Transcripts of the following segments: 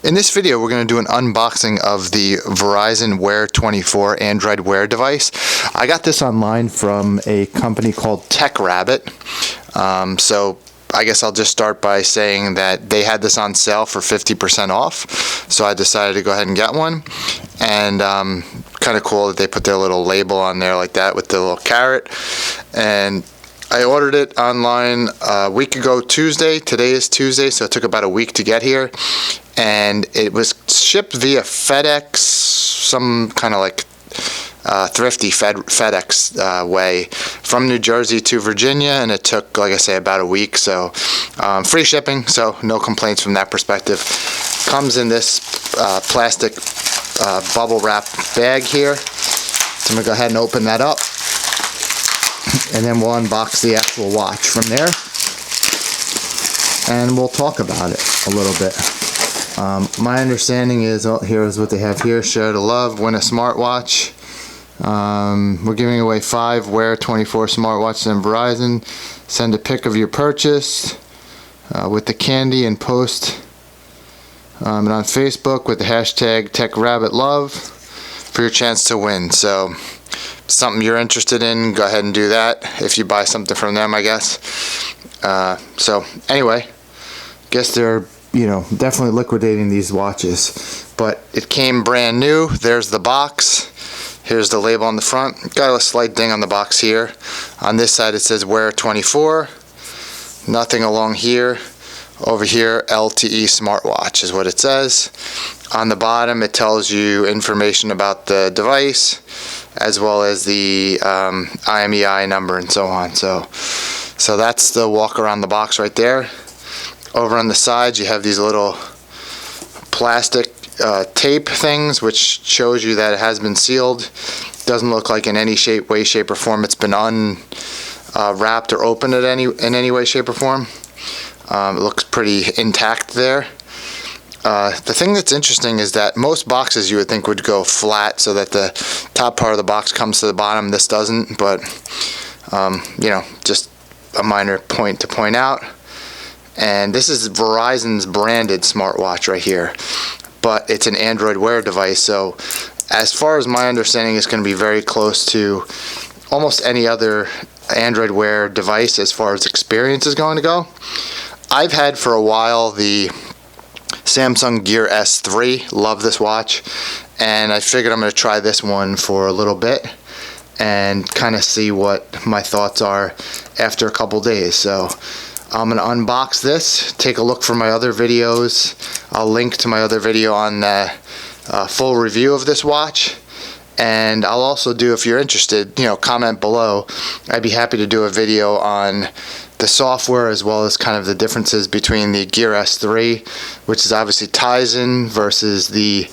In this video, we're going to do an unboxing of the Verizon Wear24 Android Wear device. I got this online from a company called TechRabbit. So I guess I'll just start by saying that they had this on sale for 50% off. So I decided to go ahead and get one. And kind of cool that they put their little label on there like that with the little carrot. And I ordered it online a week ago Tuesday. Today is Tuesday, so it took about a week to get here. And it was shipped via FedEx, some kind of like thrifty FedEx way, from New Jersey to Virginia, and it took, like I say, about a week. So free shipping, so no complaints from that perspective. Comes in this plastic bubble wrap bag here. So I'm gonna go ahead and open that up, and then we'll unbox the actual watch from there, and we'll talk about it a little bit. My understanding is, here is what they have here: share to love, win a smartwatch. We're giving away 5 Wear24 Smartwatches in Verizon. Send a pic of your purchase with the candy and post and on Facebook with the hashtag TechRabbitLove for your chance to win. So something you're interested in, go ahead and do that if you buy something from them, I guess. So anyway, guess they're definitely liquidating these watches, but it came brand new. There's the box. Here's the label on the front. Got a slight ding on the box here. On this side it says Wear24. Nothing along here. Over here, LTE smartwatch is what it says. On the bottom it tells you information about the device, as well as the IMEI number and so on. So that's the walk around the box right there. Over on the sides you have these little plastic tape things, which shows you that it has been sealed. Doesn't look like in any shape, way, shape, or form it's been unwrapped or opened in any way, shape, or form. It looks pretty intact there. The thing that's interesting is that most boxes you would think would go flat so that the top part of the box comes to the bottom. This doesn't, but just a minor point to point out. And this is Verizon's branded smartwatch right here, but it's an Android Wear device, so as far as my understanding, it's going to be very close to almost any other Android Wear device as far as experience is going to go. I've had for a while the Samsung Gear S3, love this watch, and I figured I'm going to try this one for a little bit and kind of see what my thoughts are after a couple days. So I'm going to unbox this, take a look for my other videos. I'll link to my other video on the full review of this watch. And I'll also do, if you're interested, comment below. I'd be happy to do a video on the software, as well as kind of the differences between the Gear S3, which is obviously Tizen, versus the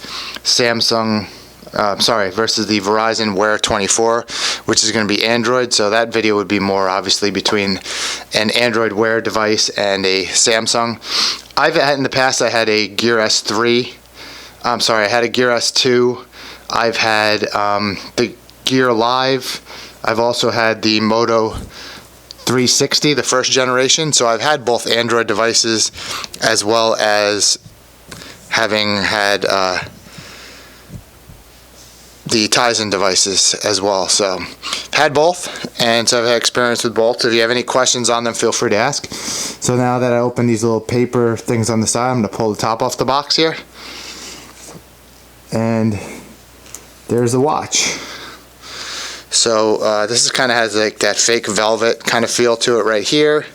versus the Verizon Wear24, which is going to be Android. So that video would be more obviously between an Android Wear device and a Samsung. I've had in the past, I had a Gear S3. I had a Gear S2. I've had the Gear Live. I've also had the Moto 360, the first generation. So I've had both Android devices, as well as having had the Tizen devices as well. So I've had both, and so I've had experience with both. If you have any questions on them, feel free to ask. So now that I open these little paper things on the side, I'm going to pull the top off the box here, and there's the watch. So this is kind of has like that fake velvet kind of feel to it right here.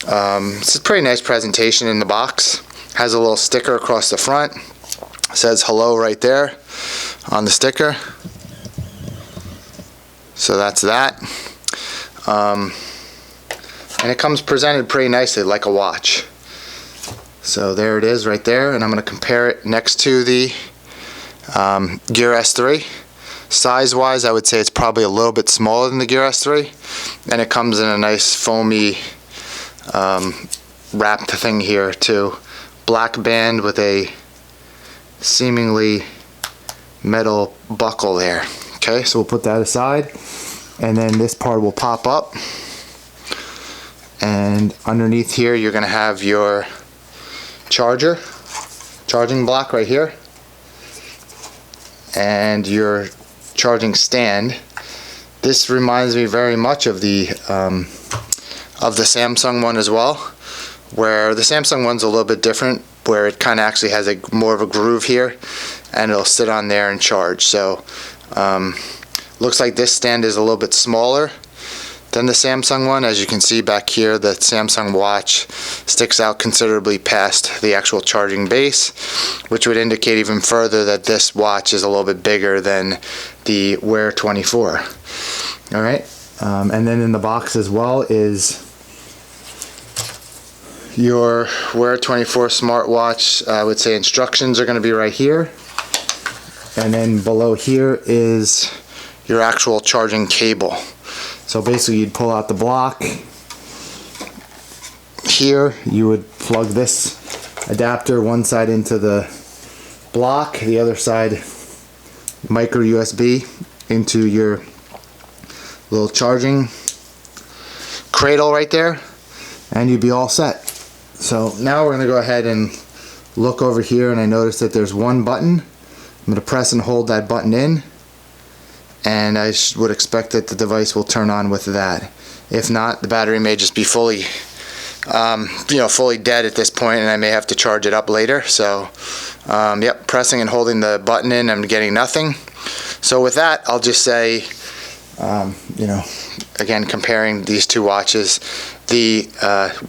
It's a pretty nice presentation in the box. Has a little sticker across the front. It says hello right there on the sticker. So that's that. And it comes presented pretty nicely like a watch. So there it is right there, and I'm going to compare it next to the Gear S3. Size wise, I would say it's probably a little bit smaller than the Gear S3, and it comes in a nice foamy wrapped thing here too. Black band with a seemingly metal buckle there. Okay, so we'll put that aside, and then this part will pop up, and underneath here you're going to have your charger. charging block right here, and your charging stand. This reminds me very much of the Samsung one as well, where the Samsung one's a little bit different, where it kind of actually has a more of a groove here, and it'll sit on there and charge. So looks like this stand is a little bit smaller than the Samsung one. As you can see back here, the Samsung watch sticks out considerably past the actual charging base, which would indicate even further that this watch is a little bit bigger than the Wear24. Alright, and then in the box as well is your Wear24 smartwatch. I would say instructions are going to be right here, and then below here is your actual charging cable. So basically you'd pull out the block. Here you would plug this adapter, one side into the block, the other side micro USB into your little charging cradle right there, and you'd be all set. So now we're going to go ahead and look over here, and I noticed that there's one button. I'm going to press and hold that button in, and I would expect that the device will turn on with that. If not, the battery may just be fully fully dead at this point, and I may have to charge it up later. So yep, pressing and holding the button in, I'm getting nothing. So with that, I'll just say, again, comparing these two watches, the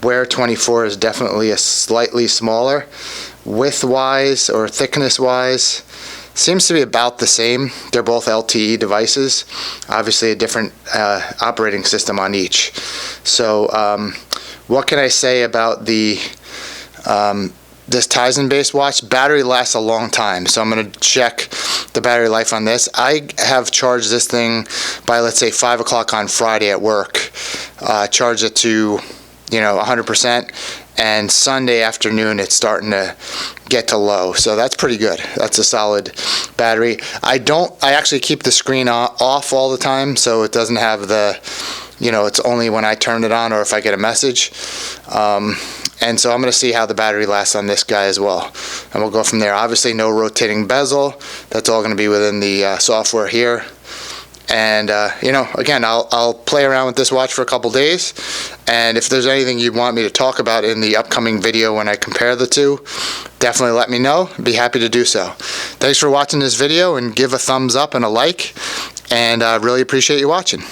Wear24 is definitely a slightly smaller. Width-wise or thickness-wise, seems to be about the same. They're both LTE devices, obviously a different operating system on each. So what can I say about the this Tizen-based watch? Battery lasts a long time, so I'm going to check the battery life on this. I have charged this thing by, let's say, 5 o'clock on Friday at work, charged it to 100%, and Sunday afternoon it's starting to get to low. So that's pretty good. That's a solid battery. I actually keep the screen off all the time, so it doesn't have the, it's only when I turn it on or if I get a message. And so I'm going to see how the battery lasts on this guy as well, and we'll go from there. Obviously no rotating bezel. That's all going to be within the software here. And again, I'll play around with this watch for a couple days, and if there's anything you want me to talk about in the upcoming video when I compare the two, definitely let me know. I'd be happy to do so. Thanks for watching this video, and give a thumbs up and a like, and I really appreciate you watching.